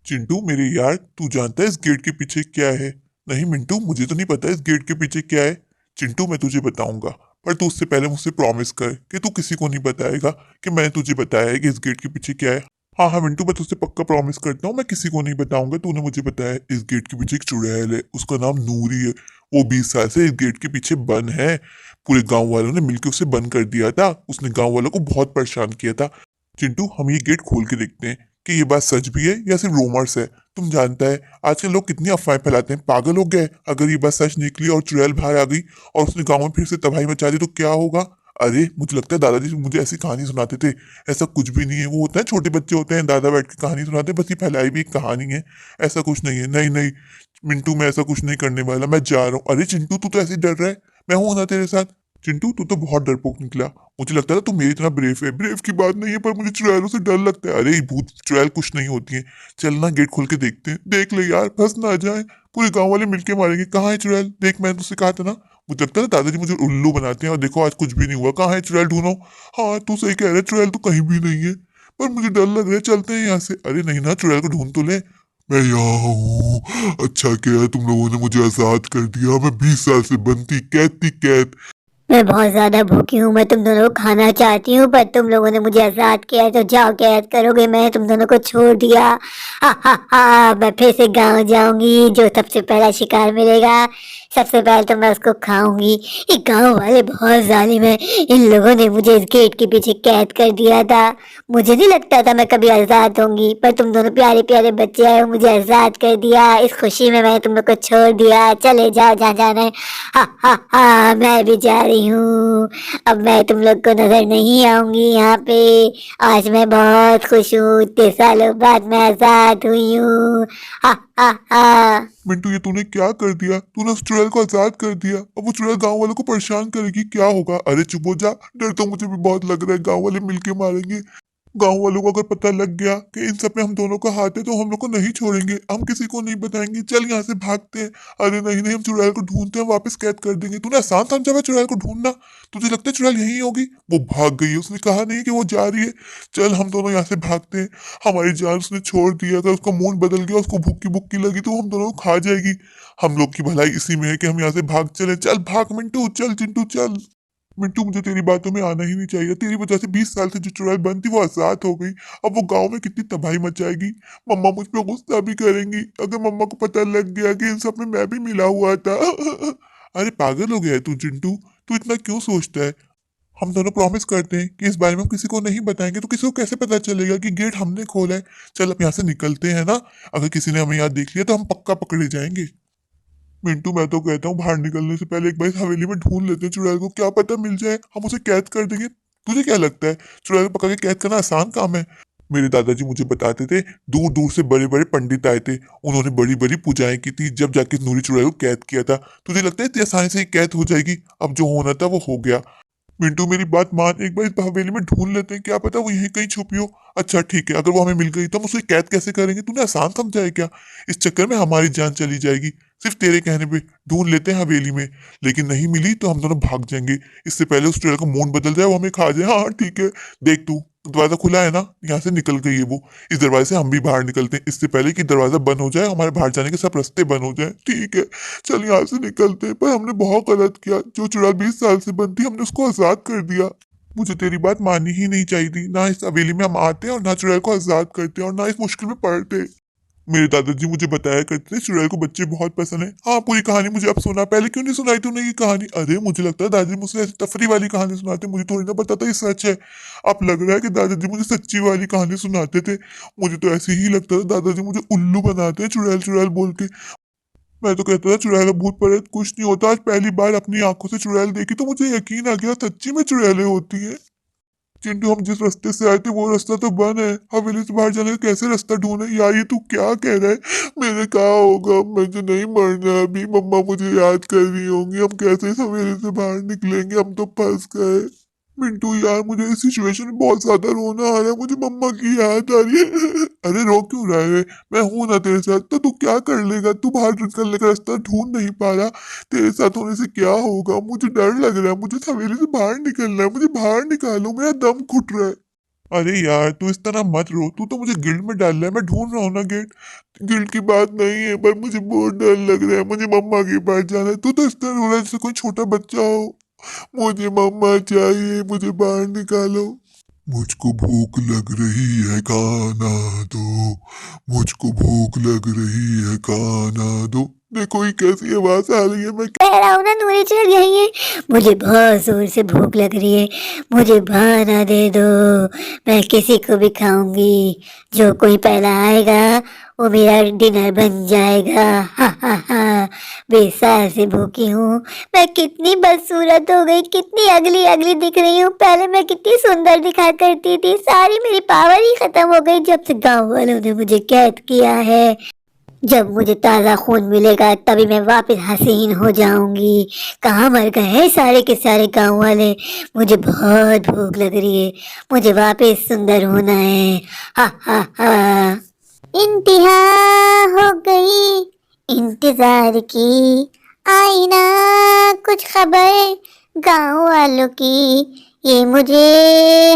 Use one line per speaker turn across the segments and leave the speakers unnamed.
चिंटू मेरे यार, तू जानता है इस गेट के पीछे क्या है? नहीं मिंटू, मुझे तो नहीं पता इस गेट के पीछे क्या है। चिंटू मैं तुझे बताऊंगा, पर तू उससे पहले मुझसे प्रॉमिस कर कि तू किसी को नहीं बताएगा कि मैंने तुझे बताया है कि इस गेट के पीछे क्या है। हाँ हाँ मिंटू, मैं तुझसे पक्का प्रॉमिस करता हूँ, मैं किसी को नहीं बताऊंगा। तूने मुझे बताया है, इस गेट के पीछे एक चुड़ैल है, उसका नाम नूरी है। वो 20 साल से इस गेट के पीछे बंद है। पूरे गांव वालों ने मिलकर उसे बंद कर दिया था। उसने गांव वालों को बहुत परेशान किया था। चिंटू हम ये गेट खोल के देखते हैं कि ये बात सच भी है या सिर्फ रूमर्स है। तुम जानता है आजकल लोग कितनी अफवाहें फैलाते हैं, पागल हो गए। अगर ये बात सच निकली और चुड़ैल बाहर आ गई और उसने गांव में फिर से तबाही मचा दी तो क्या होगा? अरे मुझे लगता है दादाजी मुझे ऐसी कहानी सुनाते थे। ऐसा कुछ भी नहीं है। वो होता है छोटे बच्चे होते हैं, दादा बैठ के कहानी सुनाते हैं, बस ये फैलाई भी एक कहानी है। ऐसा कुछ नहीं है। नहीं नहीं मिंटू, मैं ऐसा कुछ नहीं करने वाला, मैं जा रहा हूँ। अरे चिंटू तू तो ऐसे ही डर रहा है, मैं हूं ना तेरे साथ। चिंटू तू तो बहुत डरपोक निकला। मुझे लगता था तू मेरी इतना ब्रेव है। ब्रेव की बात नहीं है, पर मुझे चुड़ैलों से डर लगता है। अरे भूत चुड़ैल कुछ नहीं होती है। चलना गेट खोल के देखते हैं। देख ले यार, फंस ना जाए। पूरे गांव वाले मिलके मारेंगे। कहाँ है चुड़ैल? देख मैंने तुझसे कहा था ना। मुझे लगता है दादाजी मुझे उल्लू बनाते हैं, और देखो आज कुछ भी नहीं हुआ। कहाँ है चुड़ैल? ढूंढो। हाँ तू सही कह रहा है, चुड़ैल तो कहीं भी नहीं है। पर मुझे डर लग रहा है, चलते हैं यहाँ से। अरे नहीं ना, चुड़ैल को ढूंढ तो ले। मैं यहाँ हूँ। अच्छा किया तुम लोगों ने मुझे आजाद कर दिया। मैं 20 साल से बंद थी, कैद थी, कैद।
मैं बहुत ज्यादा भूखी हूँ। मैं तुम दोनों को खाना चाहती हूँ, पर तुम लोगों ने मुझे आजाद किया है, तो जाओ कैद करोगे। मैं तुम दोनों को छोड़ दिया। हा हा हा, मैं फिर से गांव जाऊंगी। जो सबसे पहला शिकार मिलेगा, सबसे पहले तो मैं उसको खाऊंगी। ये गांव वाले बहुत जालिम है। इन लोगों ने मुझे इस गेट के पीछे कैद कर दिया था। मुझे नहीं लगता था मैं कभी आजाद होंगी, पर तुम दोनों प्यारे प्यारे बच्चे आए, मुझे आजाद कर दिया। इस खुशी में मैंने तुम लोग को छोड़ दिया। चले जाओ जहाँ जाना है। हा हा हा, मैं भी जा रही हूँ। अब मैं तुम लोग को नजर नहीं आऊंगी यहाँ पे। आज मैं बहुत खुश हूँ, इतने सालों बाद मैं आजाद हुई हूँ। हा हा हा।
मिंटू ये तूने क्या कर दिया? तूने उस चुड़ैल को आजाद कर दिया। अब वो चुड़ैल गांव वालों को परेशान करेगी, क्या होगा? अरे चुप हो जा। डर तो मुझे भी बहुत लग रहा है, गांव वाले मिलके मारेंगे। गांव वालों को अगर पता लग गया कि इन सब में हम दोनों का हाथ है तो हम लोग को नहीं छोड़ेंगे। हम किसी को नहीं बताएंगे। चल यहाँ से भागते हैं। अरे नहीं नहीं, हम चुड़ैल को ढूंढते हैं, वापस कैद कर देंगे। तूने आसान समझा है चुड़ैल को ढूंढना? तुझे लगता है चुड़ैल यहीं होगी? वो भाग गई है, उसने कहा नहीं कि वो जा रही है। चल हम दोनों यहाँ से भागते हैं। हमारी जान उसने छोड़ दी, अगर उसका मूड बदल गया, उसको भूखी भूखी लगी तो हम दोनों को खा जाएगी। हम लोग की भलाई इसी में है कि हम यहाँ से भाग चले। चल भाग मिंटू, चल चिंटू चल। मिंटू मुझे तेरी बातों में आना ही नहीं चाहिए। तेरी वजह से 20 साल से जो चुड़ैल बंद थी वो आजाद हो गई। अब वो गांव में कितनी तबाही मचाएगी। मम्मा मुझ पे गुस्सा भी करेंगी अगर मम्मा को पता लग गया कि इन सब में मैं भी मिला हुआ था। अरे पागल हो गया है तू चिंटू। तू इतना क्यों सोचता है? हम दोनों प्रॉमिस करते हैं कि इस बारे में हम किसी को नहीं बताएंगे, तो किसी को कैसे पता चलेगा कि गेट हमने खोला है? चल अब यहाँ से निकलते हैं ना। अगर किसी ने हमें यहाँ देख लिया तो हम पक्का पकड़े जाएंगे। मिंटू मैं तो कहता हूँ बाहर निकलने से पहले एक बार इस हवेली में ढूंढ लेते हैं चुड़ैल को, क्या पता मिल जाए, हम उसे कैद कर देंगे। तुझे क्या लगता है चुड़ैल को पकड़ के कैद करना आसान काम है? मेरे दादाजी मुझे बताते थे, दूर दूर से बड़े बड़े पंडित आए थे, उन्होंने बड़ी बड़ी पूजाएं की थी, जब जाके नूरी चुड़ैल को कैद किया था। तुझे लगता है इतनी आसानी से ही कैद हो जाएगी? अब जो होना था वो हो गया। मिंटू मेरी बात मान, एक बार इस हवेली में ढूंढ लेते हैं, क्या पता वो यहीं कहीं छुपी हो। अच्छा ठीक है, अगर वो हमें मिल गई तो हम उसे कैद कैसे करेंगे? तूने आसान समझा है क्या? इस चक्कर में हमारी जान चली जाएगी। सिर्फ तेरे कहने पे ढूंढ लेते हैं हवेली में, लेकिन नहीं मिली तो हम दोनों भाग जाएंगे। इससे पहले उस चुड़ैल का मूड बदल जाए, वो हमें खा जाए। हाँ हाँ, ठीक है। देख तू, दरवाजा खुला है ना, यहाँ से निकल गई है वो। इस दरवाजे से हम भी बाहर निकलते हैं, इससे पहले कि दरवाजा बंद हो जाए, हमारे बाहर जाने के सब रास्ते बंद हो जाए। ठीक है, चल यहाँ से निकलते हैं। पर हमने बहुत गलत किया, जो चुड़ैल 20 साल से बंद थी हमने उसको आजाद कर दिया। मुझे तेरी बात माननी ही नहीं चाहिए थी। ना इस हवेली में हम आते और ना चुड़ैल को आजाद करते और ना इस मुश्किल में पड़ते। मेरे दादाजी मुझे बताया करते थे चुड़ैल को बच्चे बहुत पसंद है। हाँ पूरी कहानी मुझे अब सुना, पहले क्यों नहीं सुनाई तूने ये कहानी? अरे मुझे लगता है दादाजी मुझसे ऐसी तफरी वाली कहानी सुनाते, मुझे थोड़ी ना पता था ये सच है। अब लग रहा है कि दादाजी मुझे सच्ची वाली कहानी सुनाते थे। मुझे तो ऐसे ही लगता था दादाजी मुझे उल्लू बनाते हैं चुड़ैल चुड़ैल बोल के। मैं तो कहता था चुड़ैल भूत प्रेत कुछ नहीं होता। आज पहली बार अपनी आंखों से चुड़ैल देखी तो मुझे यकीन आ गया सच्ची में चुड़ैलें होती हैं। चिंटू हम जिस रास्ते से आए थे वो रास्ता तो बंद है। हवेली से बाहर जाने का कैसे रास्ता ढूंढे? यार ये तू क्या कह रहा है? मेरे कहा होगा, मुझे नहीं मरना अभी। मम्मा मुझे याद कर रही होंगी, हम कैसे इस हवेली से बाहर निकलेंगे? हम तो फंस गए। मिंटू यार मुझे इस सिचुएशन में बहुत ज्यादा रोना आ रहा है, मुझे मम्मा की याद आ रही है। अरे रो क्यों रहा है? मैं हूं ना तेरे साथ। तो तू क्या कर लेगा? तू बाहर निकलने का रास्ता ढूंढ नहीं पा रहा। तेरे साथ होने से क्या होगा? मुझे डर लग रहा है, मुझे इस हवेली से बाहर निकलना है, मुझे बाहर निकालो, मेरा दम घुट रहा है। अरे यार तू इस तरह मत रो, तू तो मुझे गिल्ड में डाल रहा है, मैं ढूंढ रहा हूँ ना गेट। गिल्ड की बात नहीं है, पर मुझे बहुत डर लग रहा है, मुझे मम्मा के पास जाना है। तू तो इस तरह रो रहा है जैसे कोई छोटा बच्चा हो। मुझे मम्मा चाहिए, मुझे बाहर निकालो। मुझको भूख लग रही है, खाना दो। मुझको भूख लग रही है, खाना दो। देखो ये कैसी आवाज आ रही है, मैं
कह रहा हूँ ना नूरी चल यही है। मुझे बहुत जोर से भूख लग रही है, मुझे खाना दे दो। मैं किसी को भी खाऊंगी, जो कोई पहला आएगा वो मेरा डिनर बन जाएगा। हा हा हा। बेसार से भूखी हूँ। मैं कितनी बदसूरत हो गई, कितनी अगली अगली दिख रही हूँ। पहले मैं कितनी सुंदर दिखा करती थी, सारी मेरी पावर ही खत्म हो गई जब से गांव वालों ने मुझे कैद किया है। जब मुझे ताज़ा खून मिलेगा तभी मैं वापस हसीन हो जाऊंगी। कहाँ मर गए हैं सारे के सारे गांव वाले। मुझे बहुत भूख लग रही है, मुझे वापस सुंदर होना है। हा हा हा। इंतहा हो गई इंतजार की, आई ना कुछ खबर गांव वालों की। ये मुझे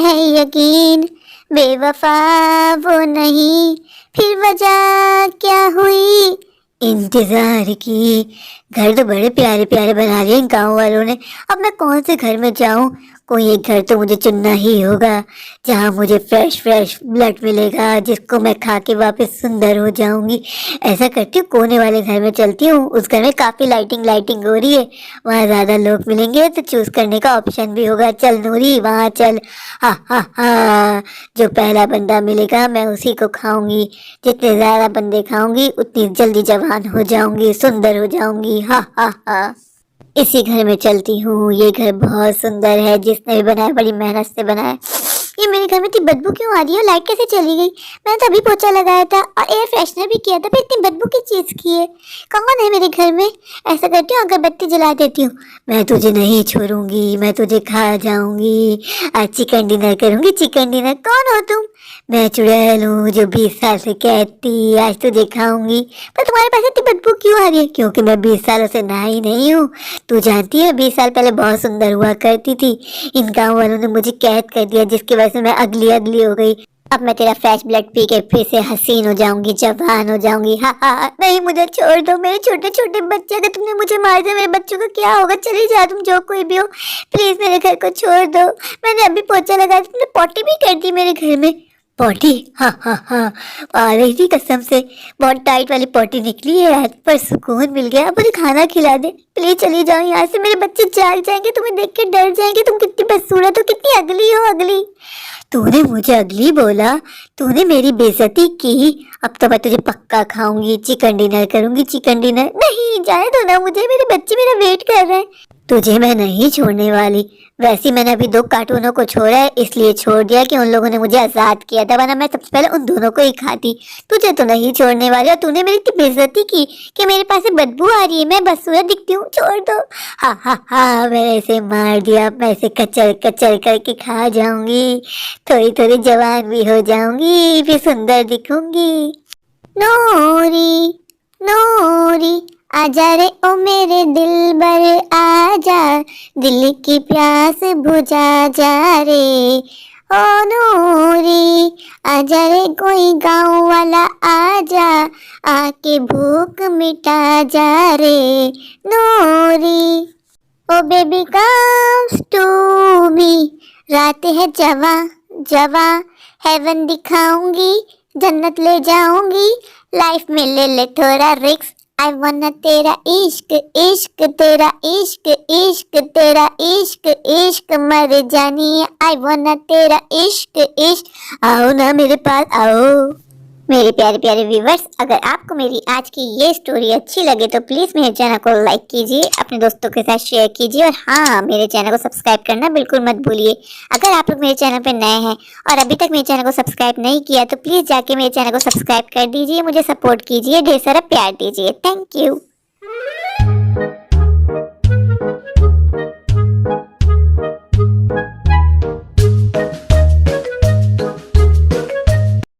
है यकीन, बेवफा वो नहीं, फिर वजह क्या हुई इंतजार की। घर तो बड़े प्यारे प्यारे बना लिए गांव वालों ने। अब मैं कौन से घर में जाऊं? कोई एक घर तो मुझे चुनना ही होगा जहां मुझे फ्रेश फ्रेश ब्लड मिलेगा, जिसको मैं खा के वापस सुंदर हो जाऊंगी। ऐसा करती हूँ, कोने वाले घर में चलती हूँ। उस घर में काफी लाइटिंग लाइटिंग हो रही है, वहां ज्यादा लोग मिलेंगे तो चूज करने का ऑप्शन भी होगा। चल नूरी वहां चल। हा हा हा। जो पहला बंदा मिलेगा मैं उसी को खाऊंगी। जितने ज्यादा बंदे खाऊंगी उतनी जल्दी जवान हो जाऊंगी, सुंदर हो जाऊंगी। हा हा हा। इसी घर में चलती हूँ। ये घर बहुत सुंदर है, जिसने भी बनाया बड़ी मेहनत से बनाया। ये मेरे घर में इतनी बदबू क्यों आ रही है? लाइट कैसे चली गई? मैंने तो अभी पोछा लगाया था और एयर फ्रेशनर भी किया था, फिर इतनी बदबू किस चीज की है? कौन है मेरे घर में? ऐसा करती हूँ, अगरबत्ती जला देती हूँ। मैं तुझे नहीं छोड़ूंगी, मैं तुझे खा जाऊंगी। आज चिकन डिनर करूंगी, चिकन डिनर। कौन हो तुम? मैं चुड़ैल हूँ जो 20 साल से कैद थी, आज तुझे खाऊंगी। पर तुम्हारे पास इतनी बदबू क्यों आ रही है? क्योंकि मैं 20 सालों से नहाई नहीं हूँ। तू जानती है 20 साल पहले बहुत सुंदर हुआ करती थी, इन गांव वालों ने मुझे कैद कर दिया, जिसकी वजह से मैं अगली अगली हो गई। अब मैं तेरा फ्रेश ब्लड पी के फिर से हसीन हो जाऊंगी, जवान हो जाऊंगी। हा हा। नहीं, मुझे छोड़ दो, मेरे छोटे छोटे बच्चे। अगर तुमने मुझे मार दिया मेरे बच्चों का क्या होगा? चली जा तुम, जो कोई भी हो, प्लीज मेरे घर को छोड़ दो। मैंने अभी पोछा लगाया, तुमने पॉटी भी कर दी मेरे घर में। पॉटी? हाँ हाँ हाँ, आ रही थी कसम से। बहुत टाइट वाली पॉटी निकली है आज, पर सुकून मिल गया। अब मुझे खाना खिला दे प्लीज, चली जाओ यहाँ से। मेरे बच्चे जाग जाएंगे, तुम्हें देख के डर जाएंगे। तुम कितनी बदसूरत हो, कितनी अगली हो, अगली। तूने मुझे अगली बोला, तूने मेरी बेइज्जती की। अब तो मैं तुझे पक्का खाऊंगी, चिकन डिनर करूंगी, चिकन डिनर। नहीं, जाने दो ना मुझे, मेरे बच्चे मेरा वेट कर रहे हैं। तुझे मैं नहीं छोड़ने वाली। वैसे मैंने अभी 2 कार्टूनों को छोड़ा है, इसलिए छोड़ दिया कि उन लोगों ने मुझे आजाद किया था, वरना मैं सबसे पहले उन दोनों को ही खाती। तुझे तो नहीं छोड़ने वाली। और तूने मेरी इतनी बेइज्जती की कि मेरे पास से बदबू आ रही है, मैं बदसूरत दिखती हूँ। छोड़ दो। हा हा हा। मैंने इसे मार दिया, मैं इसे कचर कचर करके खा जाऊंगी। थोड़ी थोड़ी जवान भी हो जाऊंगी, फिर सुंदर दिखूंगी। नूरी नूरी आजा रे ओ मेरे दिल बर, आजा दिल की प्यास बुझा जा रे। ओ नूरी आजा रे कोई गाँव वाला, आजा आके भूख मिटा जा रे। नूरी ओ बेबी कम्स टू मी, रात है जवा जवा, हेवन दिखाऊंगी, जन्नत ले जाऊंगी। लाइफ में ले ले थोड़ा रिक्स, आई वाना तेरा इश्क इश्क, तेरा इश्क इश्क, तेरा इश्क इश्क, मर जानी है। आई वाना तेरा इश्क इश्क। आओ ना मेरे पास आओ। मेरे प्यारे प्यारे व्यूवर्स, अगर आपको मेरी आज की ये स्टोरी अच्छी लगे तो प्लीज मेरे चैनल को लाइक कीजिए, अपने दोस्तों के साथ शेयर कीजिए, और हाँ, मेरे चैनल को सब्सक्राइब करना बिल्कुल मत भूलिए। अगर आप लोग मेरे चैनल पर नए हैं और अभी तक मेरे चैनल को सब्सक्राइब नहीं किया तो प्लीज जाके मेरे चैनल को सब्सक्राइब कर दीजिए, मुझे सपोर्ट कीजिए, ढेर सारा प्यार दीजिए। Thank you.